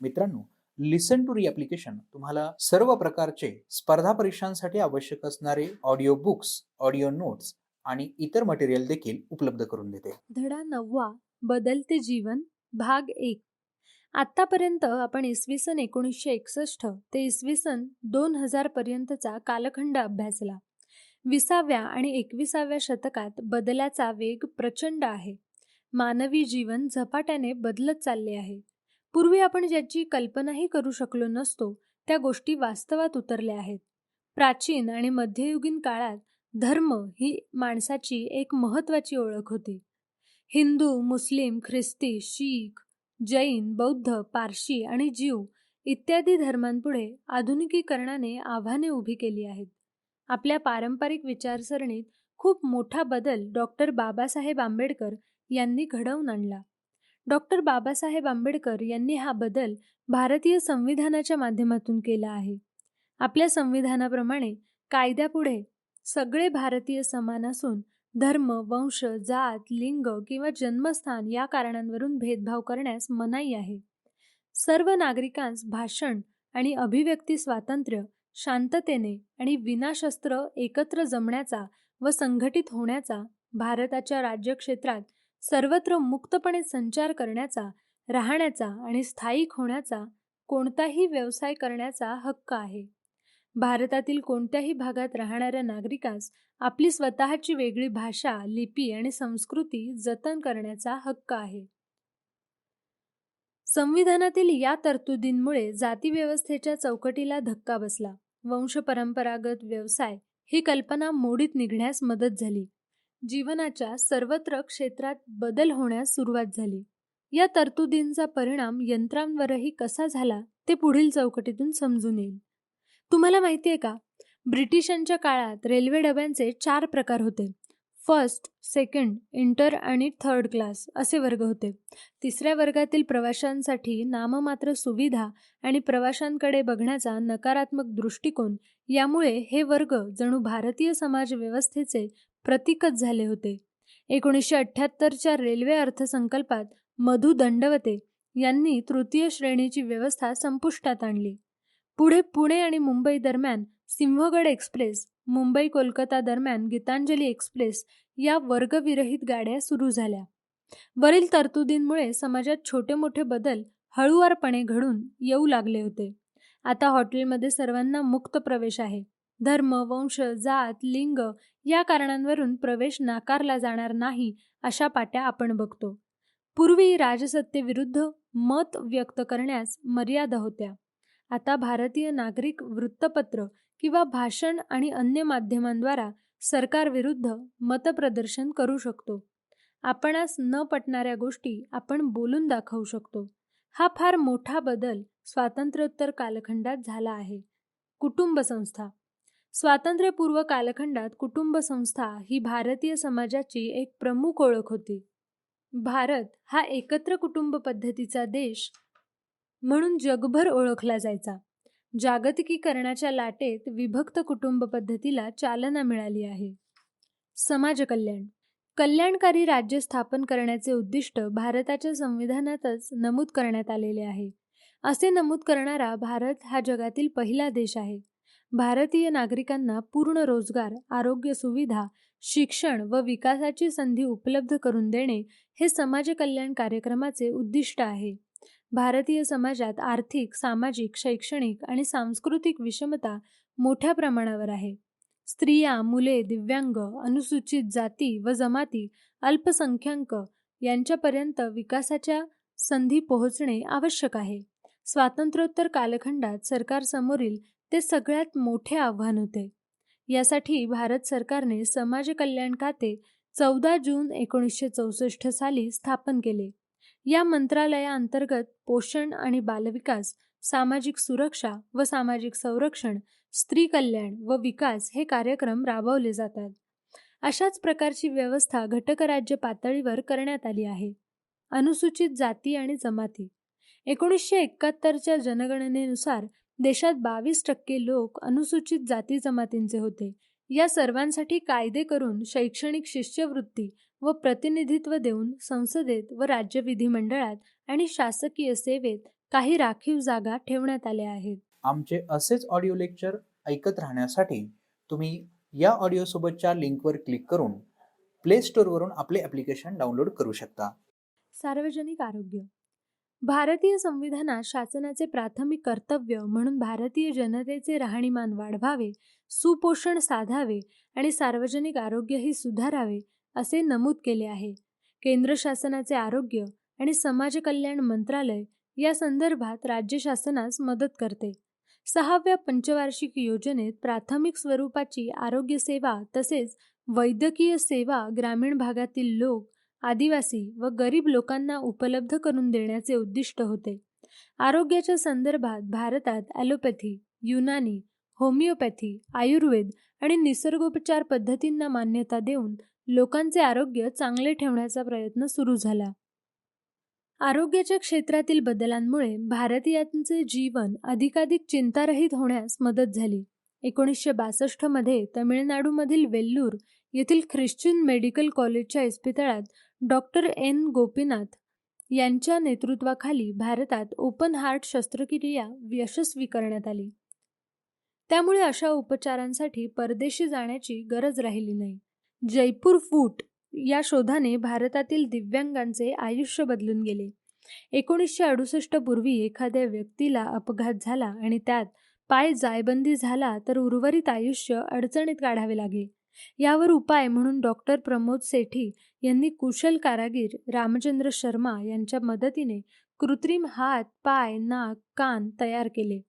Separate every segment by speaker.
Speaker 1: मित्रांनो, लिसन टू री ॲप्लिकेशन तुम्हाला सर्व प्रकारचे स्पर्धा परीक्षांसाठी आवश्यक असणारे ऑडिओ बुक्स, ऑडिओ नोट्स आणि इतर मटेरियल देखील उपलब्ध करून देते.
Speaker 2: धडा 9 बदलते जीवन भाग 1. आतापर्यंत आपण इसवी सन 1961 ते इसवी सन 2000 पर्यंतचा कालखंड अभ्यासला. 20व्या आणि 21व्या शतकात बदलाचा वेग प्रचंड आहे. मानवी जीवन झपाट्याने बदलत चालले आहे. पूर्वी आपण ज्याची कल्पनाही करू शकलो नसतो त्या गोष्टी वास्तवात उतरल्या आहेत. प्राचीन आणि मध्ययुगीन काळात धर्म ही माणसाची एक महत्त्वाची ओळख होती. हिंदू, मुस्लिम, ख्रिस्ती, शीख, जैन, बौद्ध, पारशी आणि ज्यू इत्यादी धर्मांपुढे आधुनिकीकरणाने आव्हाने उभी केली आहेत. आपल्या पारंपरिक विचारसरणीत खूप मोठा बदल डॉक्टर बाबासाहेब आंबेडकर यांनी घडवून आणला. डॉक्टर बाबासाहेब आंबेडकर यांनी हा बदल भारतीय संविधानाच्या माध्यमातून केला आहे. आपल्या संविधानाप्रमाणे कायद्यापुढे सगळे भारतीय समान असून धर्म, वंश, जात, लिंग किंवा जन्मस्थान या कारणांवरून भेदभाव करण्यास मनाई आहे. सर्व नागरिकांस भाषण आणि अभिव्यक्ती स्वातंत्र्य, शांततेने आणि विनाशस्त्र एकत्र जमण्याचा व संघटित होण्याचा, भारताच्या राज्यक्षेत्रात सर्वत्र मुक्तपणे संचार करण्याचा, राहण्याचा आणि स्थायिक होण्याचा, कोणताही व्यवसाय करण्याचा हक्क आहे. भारतातील कोणत्याही भागात राहणाऱ्या नागरिकास आपली स्वतःची वेगळी भाषा, लिपी आणि संस्कृती जतन करण्याचा हक्क आहे. संविधानातील या तरतुदींमुळे जातीव्यवस्थेच्या चौकटीला धक्का बसला. वंशपरंपरागत व्यवसाय ही कल्पना मोडीत निघण्यास मदत झाली. जीवनाच्या सर्वत्र क्षेत्रात बदल होण्यास सुरुवात झाली. या तरतुदींचा परिणाम यंत्रांवरही कसा झाला ते पुढील चौकटीतून समजून येईल. तुम्हाला माहिती आहे का, ब्रिटिशांच्या काळात रेल्वे डब्यांचे 4 प्रकार होते. फर्स्ट, सेकंड, इंटर आणि थर्ड क्लास असे वर्ग होते. तिसऱ्या वर्गातील प्रवाशांसाठी नाममात्र सुविधा आणि प्रवाशांकडे बघण्याचा नकारात्मक दृष्टिकोन यामुळे हे वर्ग जणू भारतीय समाज व्यवस्थेचे प्रतीकच झाले होते. 1978च्या रेल्वे अर्थसंकल्पात मधु दंडवते यांनी तृतीय श्रेणीची व्यवस्था संपुष्टात आणली. पुढे पुणे आणि मुंबई दरम्यान सिंहगड एक्सप्रेस, मुंबई कोलकाता दरम्यान गीतांजली एक्सप्रेस या वर्गविरहित गाड्या सुरू झाल्या. वरील तरतुदींमुळे समाजात छोटे मोठे बदल हळूवारपणे घडून येऊ लागले होते. आता हॉटेलमध्ये सर्वांना मुक्त प्रवेश आहे. धर्म, वंश, जात, लिंग या कारणांवरून प्रवेश नाकारला जाणार नाही अशा पाट्या आपण बघतो. पूर्वी राजसत्तेविरुद्ध मत व्यक्त करण्यास मर्यादा होत्या. आता भारतीय नागरिक वृत्तपत्र किंवा भाषण आणि अन्य माध्यमांद्वारा सरकारविरुद्ध मतप्रदर्शन करू शकतो. आपणास न पटणाऱ्या गोष्टी आपण बोलून दाखवू शकतो. हा फार मोठा बदल स्वातंत्र्योत्तर कालखंडात झाला आहे. कुटुंब संस्था. स्वातंत्र्यपूर्व कालखंडात कुटुंब संस्था ही भारतीय समाजाची एक प्रमुख ओळख होती. भारत हा एकत्र कुटुंब पद्धतीचा देश म्हणून जगभर ओळखला जायचा. जागतिकीकरणाच्या लाटेत विभक्त कुटुंब पद्धतीला चालना मिळाली आहे. समाजकल्याण. कल्याणकारी राज्य स्थापन करण्याचे उद्दिष्ट भारताच्या संविधानातच नमूद करण्यात आलेले आहे. असे नमूद करणारा भारत हा जगातील पहिला देश आहे. भारतीय नागरिकांना पूर्ण रोजगार, आरोग्य सुविधा, शिक्षण व विकासाची संधी उपलब्ध करून देणे हे समाजकल्याण कार्यक्रमाचे उद्दिष्ट आहे. भारतीय समाजात आर्थिक, सामाजिक, शैक्षणिक आणि सांस्कृतिक विषमता मोठ्या प्रमाणावर आहे. स्त्रिया, मुले, दिव्यांग, अनुसूचित जाती व जमाती, अल्पसंख्याक यांच्यापर्यंत विकासाच्या संधी पोहोचणे आवश्यक आहे. स्वातंत्र्योत्तर कालखंडात सरकारसमोरील ते सगळ्यात मोठे आव्हान होते. यासाठी भारत सरकारने समाज कल्याण खाते 14 जून 1964 साली स्थापन केले. या मंत्रालयाअंतर्गत पोषण आणि बालविकास, सामाजिक सुरक्षा व सामाजिक संरक्षण, स्त्री कल्याण व विकास हे कार्यक्रम राबवले जातात. अशाच प्रकारची व्यवस्था घटकराज्य पातळीवर करण्यात आली आहे. अनुसूचित जाती आणि जमाती. 1971च्या जनगणनेनुसार देशात 22% लोक अनुसूचित जाती जमातींचे होते. या सर्वांसाठी कायदे करून शैक्षणिक शिष्यवृत्ती व प्रतिनिधित्व देऊन संसदेत व राज्य विधिमंडळात आणि शासकीय सेवेत काही राखीव जागा ठेवण्यात आल्या आहेत.
Speaker 1: आमचे असेच ऑडिओ लेक्चर ऐकत राहण्यासाठी तुम्ही या ऑडिओ सोबतच्या लिंकवर क्लिक करून प्ले स्टोअरवरून आपले ॲप्लिकेशन डाउनलोड करू शकता.
Speaker 2: सार्वजनिक आरोग्य. भारतीय संविधानात शासनाचे प्राथमिक कर्तव्य म्हणून भारतीय जनतेचे राहणीमान वाढवावे, सुपोषण साधावे आणि सार्वजनिक आरोग्यही सुधारावे असे नमूद केले आहे. केंद्र शासनाचे आरोग्य आणि समाज कल्याण मंत्रालय या संदर्भात राज्य शासनास मदत करते. 6व्या पंचवार्षिक योजनेत प्राथमिक स्वरूपाची आरोग्य सेवा तसेच वैद्यकीय सेवा ग्रामीण भागातील लोक, आदिवासी व गरीब लोकांना उपलब्ध करून देण्याचे उद्दिष्ट होते. आरोग्याच्या संदर्भात भारतात ॲलोपॅथी, युनानी, होमिओपॅथी, आयुर्वेद आणि निसर्गोपचार पद्धतींना मान्यता देऊन लोकांचे आरोग्य चांगले ठेवण्याचा प्रयत्न सुरू झाला. आरोग्याच्या क्षेत्रातील बदलांमुळे भारतीयांचे जीवन अधिकाधिक चिंतारहित होण्यास मदत झाली. 1962 मध्ये तमिळनाडूमधील वेल्लूर येथील ख्रिश्चन मेडिकल कॉलेजच्या इस्पितळात डॉक्टर एन गोपीनाथ यांच्या नेतृत्वाखाली भारतात ओपन हार्ट शस्त्रक्रिया यशस्वी करण्यात आली. त्यामुळे अशा उपचारांसाठी परदेशी जाण्याची गरज राहिली नाही. जयपूर फूट या शोधाने भारतातील दिव्यांगांचे आयुष्य बदलून गेले. 1968 पूर्वी एखाद्या व्यक्तीला अपघात झाला आणि त्यात पाय जायबंदी झाला तर उर्वरित आयुष्य अडचणीत काढावे लागे. यावर उपाय म्हणून डॉक्टर प्रमोद सेठी यांनी कुशल कारागीर रामचंद्र शर्मा यांच्या मदतीने कृत्रिम हात, पाय, नाक, कान तयार केले.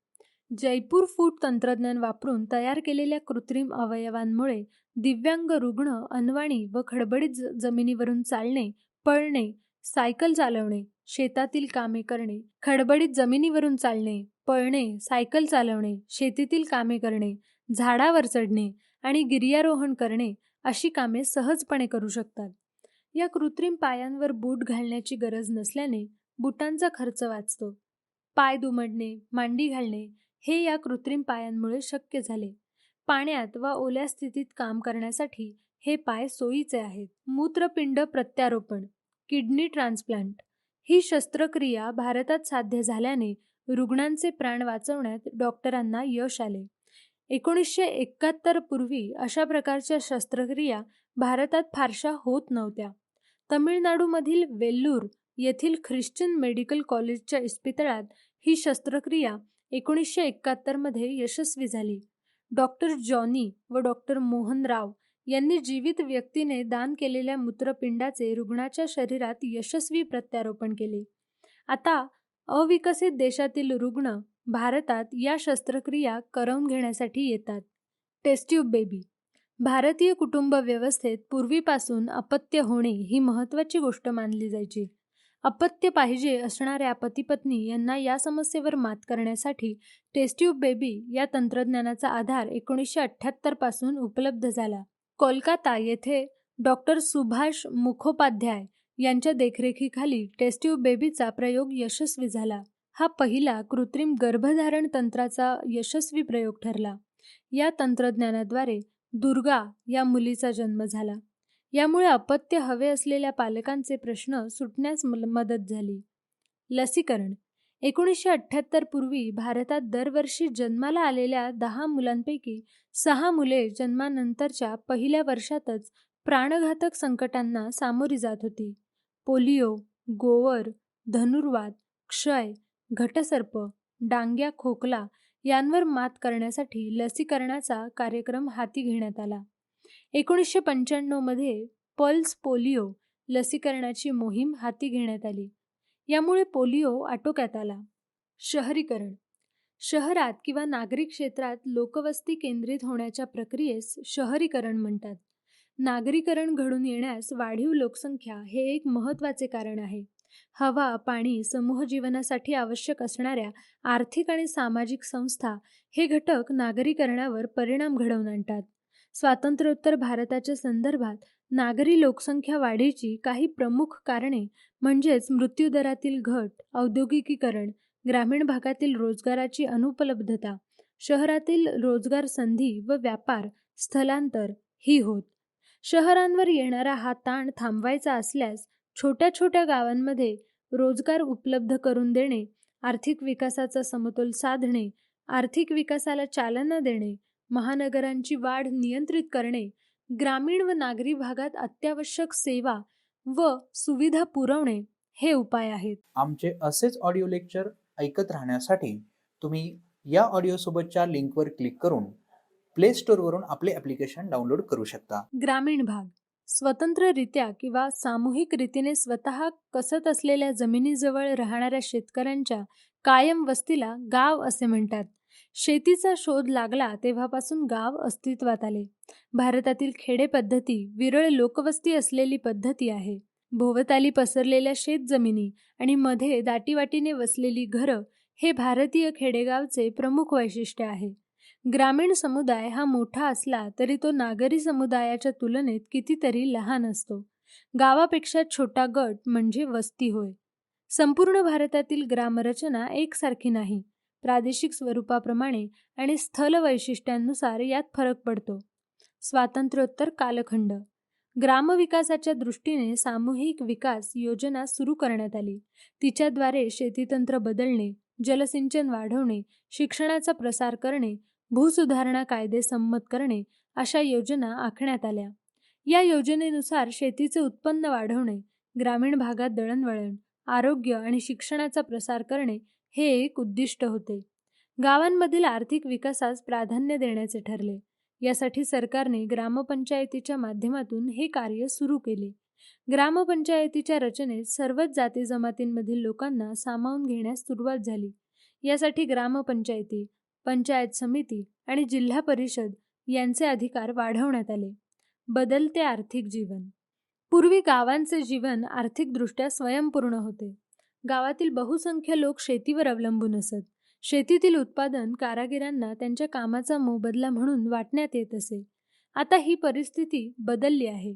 Speaker 2: जयपूर फूट तंत्रज्ञान वापरून तयार केलेल्या कृत्रिम अवयवांमुळे दिव्यांग रुग्ण अनवाणी व खडबडीत जमिनीवरून चालणे, पळणे, सायकल चालवणे, शेतातील कामे करणे, खडबडीत जमिनीवरून चालणे, पळणे, सायकल चालवणे, शेतीतील कामे करणे, झाडावर चढणे आणि गिर्यारोहण करणे अशी कामे सहजपणे करू शकतात. या कृत्रिम पायांवर बूट घालण्याची गरज नसल्याने बुटांचा खर्च वाचतो. पाय दुमडणे, मांडी घालणे हे या कृत्रिम पायांमुळे शक्य झाले. पाण्यात व ओल्या स्थितीत काम करण्यासाठी हे पाय सोयीचे आहेत. मूत्रपिंड प्रत्यारोपण, किडनी ट्रान्सप्लांट ही शस्त्रक्रिया भारतात साध्य झाल्याने रुग्णांचे प्राण वाचवण्यात डॉक्टरांना यश आले. 1971 पूर्वी अशा प्रकारच्या शस्त्रक्रिया भारतात फारशा होत नव्हत्या. तमिळनाडूमधील वेल्लूर येथील ख्रिश्चन मेडिकल कॉलेजच्या इस्पितळात ही शस्त्रक्रिया 1971 मध्ये यशस्वी झाली. डॉक्टर जॉनी व डॉक्टर मोहन राव यांनी जीवित व्यक्तीने दान केलेल्या मूत्रपिंडाचे रुग्णाच्या शरीरात यशस्वी प्रत्यारोपण केले. आता अविकसित देशातील रुग्ण भारतात या शस्त्रक्रिया करवून घेण्यासाठी येतात. Test tube baby. भारतीय कुटुंब व्यवस्थेत पूर्वीपासून अपत्य होणे ही महत्त्वाची गोष्ट मानली जायची. अपत्य पाहिजे असणाऱ्या पती-पत्नी यांना या समस्येवर मात करण्यासाठी टेस्ट्यूब बेबी या तंत्रज्ञानाचा आधार 1978 पासून उपलब्ध झाला. कोलकाता येथे डॉक्टर सुभाष मुखोपाध्याय यांच्या देखरेखीखाली टेस्ट्यूब बेबीचा प्रयोग यशस्वी झाला. हा पहिला कृत्रिम गर्भधारण तंत्राचा यशस्वी प्रयोग ठरला. या तंत्रज्ञानाद्वारे दुर्गा या मुलीचा जन्म झाला. यामुळे अपत्य हवे असलेल्या पालकांचे प्रश्न सुटण्यास मदत झाली. लसीकरण. 1978 पूर्वी भारतात दरवर्षी जन्माला आलेल्या 10 मुलांपैकी 6 मुले जन्मानंतरच्या पहिल्या वर्षातच प्राणघातक संकटांना सामोरी जात होती. पोलिओ, गोवर, धनुर्वात, क्षय, घटसर्प, डांग्या खोकला यांवर मात करण्यासाठी लसीकरणाचा कार्यक्रम हाती घेण्यात आला. 1995 मध्ये पल्स पोलिओ लसीकरणाची मोहीम हाती घेण्यात आली. यामुळे पोलिओ आटोक्यात आला. शहरीकरण. शहरात किंवा नागरिक क्षेत्रात लोकवस्ती केंद्रित होण्याच्या प्रक्रियेस शहरीकरण म्हणतात. नागरीकरण घडून येण्यास वाढीव लोकसंख्या हे एक महत्त्वाचे कारण आहे. हवा, पाणी, समूह जीवनासाठी आवश्यक असणाऱ्या आर्थिक आणि सामाजिक संस्था हे घटक नागरीकरणावर परिणाम घडवून आणतात. स्वातंत्र्योत्तर भारताच्या संदर्भात नागरी लोकसंख्या वाढीची काही प्रमुख कारणे म्हणजेच मृत्यूदरातील घट, औद्योगिकीकरण, ग्रामीण भागातील रोजगाराची अनुपलब्धता, शहरातील रोजगार संधी व व्यापार स्थलांतर ही होत. शहरांवर येणारा हा ताण थांबवायचा असल्यास छोट्या छोट्या गावांमध्ये रोजगार उपलब्ध करून देणे आर्थिक विकासाचा समतोल साधणे, आर्थिक विकासाला चालना देणे, महानगरांची वाढ नियंत्रित करणे, ग्रामीण व नागरी भागात अत्यावश्यक सेवा व सुविधा पुरवणे हे उपाय आहेत.
Speaker 1: आमचे असेच ऑडिओ लेक्चर ऐकत राहण्यासाठी तुम्ही या ऑडिओसोबतच्या लिंकवर क्लिक करून प्ले स्टोअरवरून आपले ॲप्लिकेशन डाउनलोड करू शकता.
Speaker 2: ग्रामीण भाग स्वतंत्ररित्या किंवा सामूहिक रीतीने स्वतः कसत असलेल्या जमिनीजवळ राहणाऱ्या शेतकऱ्यांच्या कायम वस्तीला गाव असे म्हणतात. शेतीचा शोध लागला तेव्हापासून गाव अस्तित्वात आले. भारतातील खेडे पद्धती विरळ लोकवस्ती असलेली पद्धती आहे. भोवताली पसरलेल्या शेतजमिनी आणि मध्ये दाटीवाटीने वसलेली घरं हे भारतीय खेडेगावचे प्रमुख वैशिष्ट्य आहे. ग्रामीण समुदाय हा मोठा असला तरी तो नागरी समुदायाच्या तुलनेत कितीतरी लहान असतो. गावापेक्षा छोटा गट म्हणजे वस्ती होय. संपूर्ण भारतातील ग्रामरचना एकसारखी नाही. प्रादेशिक स्वरूपाप्रमाणे आणि स्थल वैशिष्ट्यांनुसार यात फरक पडतो. स्वातंत्र्योत्तर कालखंड ग्रामविकासाच्या दृष्टीने सामूहिक विकास योजना सुरू करण्यात आली. तिच्याद्वारे शेतीतंत्र बदलणे, जलसिंचन वाढवणे, शिक्षणाचा प्रसार करणे, भूसुधारणा कायदे संमत करणे अशा योजना आखण्यात आल्या. या योजनेनुसार शेतीचे उत्पन्न वाढवणे, ग्रामीण भागात दळणवळण, आरोग्य आणि शिक्षणाचा प्रसार करणे हे एक उद्दिष्ट होते. गावांमधील आर्थिक विकासास प्राधान्य देण्याचे ठरले. यासाठी सरकारने ग्रामपंचायतीच्या माध्यमातून हे कार्य सुरू केले. ग्रामपंचायतीच्या रचनेत सर्वच जाती जमातींमधील लोकांना सामावून घेण्यास सुरुवात झाली. यासाठी ग्रामपंचायती, पंचायत समिती आणि जिल्हा परिषद यांचे अधिकार वाढवण्यात आले. बदलते आर्थिक जीवन पूर्वी गावांचे जीवन आर्थिकदृष्ट्या स्वयंपूर्ण होते. गावातील बहुसंख्य लोक शेतीवर अवलंबून असत. शेतीतील उत्पादन कारागिरांना त्यांच्या कामाचा मोबदला म्हणून वाटण्यात येत असे. आता ही परिस्थिती बदलली आहे.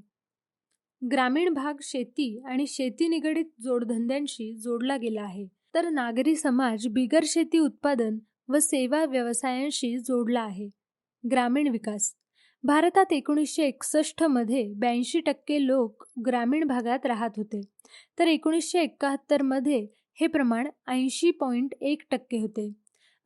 Speaker 2: ग्रामीण भाग शेती आणि शेती निगडित जोडधंद्यांशी जोडला गेला आहे, तर नागरी समाज बिगर शेती उत्पादन व सेवा व्यवसायांशी जोडला आहे. ग्रामीण विकास भारतात 1961 मध्ये 82% लोक ग्रामीण भागात राहत होते, तर 1971 मध्ये हे प्रमाण 80.1% होते.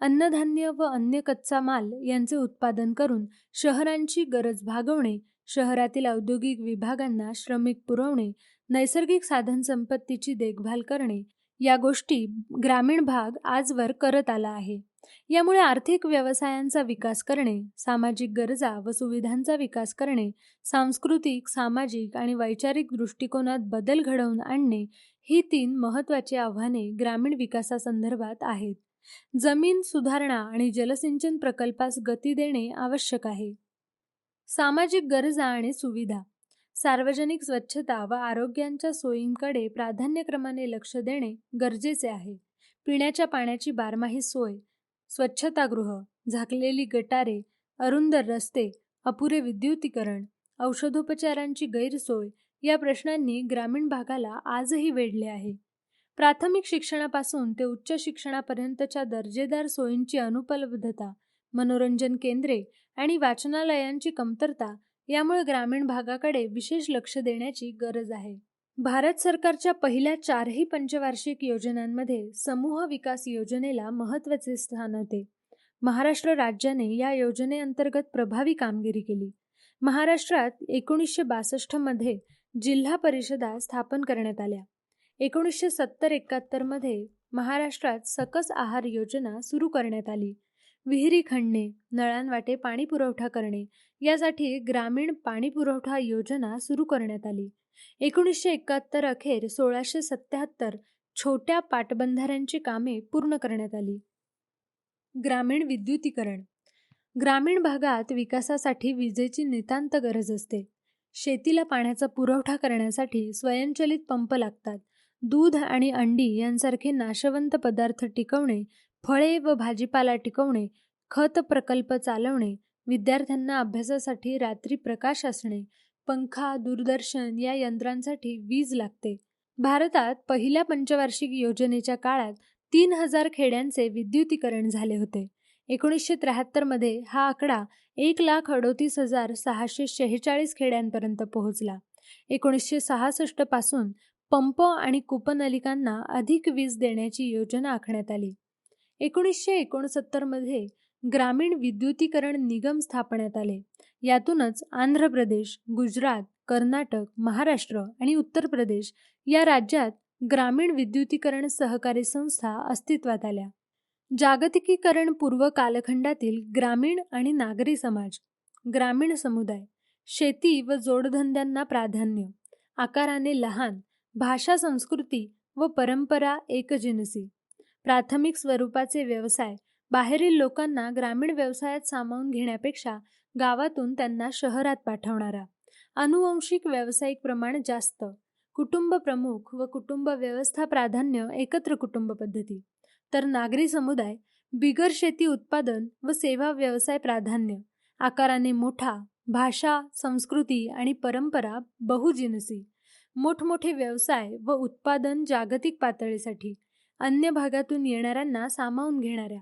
Speaker 2: अन्नधान्य व अन्य कच्चा माल यांचे उत्पादन करून शहरांची गरज भागवणे, शहरातील औद्योगिक विभागांना श्रमिक पुरवणे, नैसर्गिक साधनसंपत्तीची देखभाल करणे या गोष्टी ग्रामीण भाग आजवर करत आला आहे. यामुळे आर्थिक व्यवसायांचा विकास करणे, सामाजिक गरजा व सुविधांचा विकास करणे, सांस्कृतिक, सामाजिक आणि वैचारिक दृष्टिकोनात बदल घडवून आणणे ही 3 महत्त्वाची आव्हाने ग्रामीण विकासासंदर्भात आहेत. जमीन सुधारणा आणि जलसिंचन प्रकल्पास गती देणे आवश्यक आहे. सामाजिक गरजा आणि सुविधा सार्वजनिक स्वच्छता व आरोग्यांच्या सोयींकडे प्राधान्यक्रमाने लक्ष देणे गरजेचे आहे. पिण्याच्या पाण्याची बारमाही सोय, स्वच्छतागृह, झाकलेली गटारे, अरुंद रस्ते, अपुरे विद्युतीकरण, औषधोपचारांची गैरसोय या प्रश्नांनी ग्रामीण भागाला आजही वेढले आहे. प्राथमिक शिक्षणापासून ते उच्च शिक्षणापर्यंतच्या दर्जेदार सोयींची अनुपलब्धता, मनोरंजन केंद्रे आणि वाचनालयांची कमतरता यामुळे ग्रामीण भागाकडे विशेष लक्ष देण्याची गरज आहे. भारत सरकारच्या पहिल्या 4ही पंचवार्षिक योजनांमध्ये समूह विकास योजनेला महत्त्वाचे स्थान होते. महाराष्ट्र राज्याने या योजनेअंतर्गत प्रभावी कामगिरी केली. महाराष्ट्रात 1962 मध्ये जिल्हा परिषदा स्थापन करण्यात आल्या. 1970-71 मध्ये महाराष्ट्रात सकस आहार योजना सुरू करण्यात आली. विहिरी खणणे, नळांवाटे पाणी पुरवठा करणे यासाठी ग्रामीण पाणी पुरवठा योजना सुरू करण्यात आली. 1971 अखेर 1677 छोट्या पाटबंधाऱ्यांची कामे पूर्ण करण्यात आली. ग्रामीण विद्युतीकरण ग्रामीण भागात विकासासाठी विजेची नितांत गरज असते. शेतीला पाण्याचा पुरवठा करण्यासाठी स्वयंचलित पंप लागतात. दूध आणि अंडी यांसारखे नाशवंत पदार्थ टिकवणे, फळे व भाजीपाला टिकवणे, खत प्रकल्प चालवणे, विद्यार्थ्यांना अभ्यासासाठी रात्री प्रकाश असणे, पंखा, दूरदर्शन या यंत्रांसाठी वीज लागते. भारतात पहिल्या पंचवार्षिक योजनेच्या काळात 3000 खेड्यांचे विद्युतीकरण झाले होते. 1973 मध्ये हा आकडा 1,38,646 खेड्यांपर्यंत पोहोचला. 1966 पासून पंप आणि कूपनलिकांना अधिक वीज देण्याची योजना आखण्यात आली. 1969 मध्ये ग्रामीण विद्युतीकरण निगम स्थापण्यात आले. यातूनच आंध्र प्रदेश, गुजरात, कर्नाटक, महाराष्ट्र आणि उत्तर प्रदेश या राज्यात ग्रामीण विद्युतीकरण सहकारी संस्था अस्तित्वात आल्या. जागतिकीकरण पूर्व कालखंडातील ग्रामीण आणि नागरी समाज. ग्रामीण समुदाय. शेती व जोडधंद्यांना प्राधान्य. आकाराने लहान. भाषा, संस्कृती व परंपरा एकजिनसी. प्राथमिक स्वरूपाचे व्यवसाय. बाहेरील लोकांना ग्रामीण व्यवसायात सामावून घेण्यापेक्षा गावातून त्यांना शहरात पाठवणारा. आनुवंशिक व्यावसायिक प्रमाण जास्त. कुटुंब प्रमुख व कुटुंब व्यवस्था प्राधान्य एकत्र कुटुंब पद्धती. तर नागरी समुदाय बिगर शेती उत्पादन व सेवा व्यवसाय प्राधान्य. आकाराने मोठा. भाषा, संस्कृती आणि परंपरा बहुजिनसी. मोठमोठे व्यवसाय व उत्पादन जागतिक पातळीसाठी. अन्य भागातून येणाऱ्यांना सामावून घेणाऱ्या.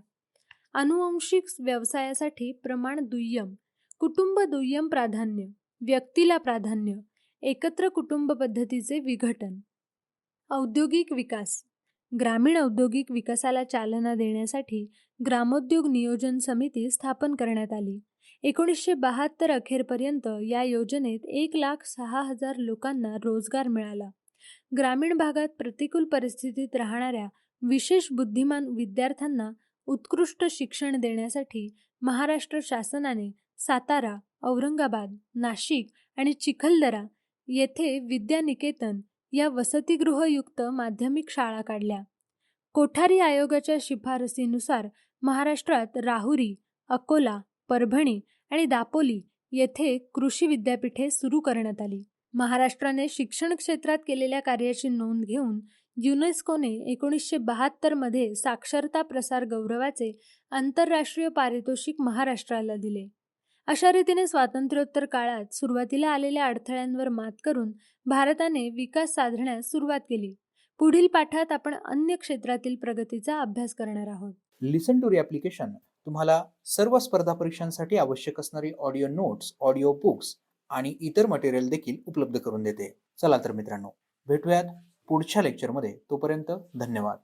Speaker 2: आनुवंशिक व्यवसायासाठी प्रमाण दुय्यम. कुटुंब दुय्यम प्राधान्य. व्यक्तीला प्राधान्य. एकत्र कुटुंब पद्धतीचे विघटन. औद्योगिक विकास. ग्रामीण औद्योगिक विकासाला चालना देण्यासाठी ग्रामोद्योग नियोजन समिती स्थापन करण्यात आली. 1972 अखेरपर्यंत या योजनेत 1,06,000 लोकांना रोजगार मिळाला. ग्रामीण भागात प्रतिकूल परिस्थितीत राहणाऱ्या विशेष बुद्धिमान विद्यार्थ्यांना उत्कृष्ट शिक्षण देण्यासाठी महाराष्ट्र शासनाने सातारा, औरंगाबाद, नाशिक आणि चिखलदरा येथे विद्यानिकेतन या वसतिगृहयुक्त माध्यमिक शाळा काढल्या. कोठारी आयोगाच्या शिफारसीनुसार महाराष्ट्रात राहुरी, अकोला, परभणी आणि दापोली येथे कृषी विद्यापीठे सुरू करण्यात आली. महाराष्ट्राने शिक्षण क्षेत्रात केलेल्या कार्याची नोंद घेऊन युनेस्कोने 1972 मध्ये साक्षरता प्रसार गौरवाचे आंतरराष्ट्रीय पारितोषिक महाराष्ट्राला दिले. अशा रीतीने स्वातंत्र्योत्तर काळात सुरुवातीला आलेल्या अडथळ्यांवर मात करून भारताने विकास साधण्यास सुरुवात केली. पुढील पाठात आपण अन्य क्षेत्रातील प्रगतीचा अभ्यास करणार आहोत.
Speaker 1: लिसन टू ॲप्लिकेशन तुम्हाला सर्व स्पर्धा परीक्षांसाठी आवश्यक असणारी ऑडिओ नोट्स, ऑडिओ बुक्स आणि इतर मटेरियल देखील उपलब्ध करून देते. चला तर मित्रांनो, भेटूयात पुढच्या लेक्चरमध्ये. तोपर्यंत धन्यवाद.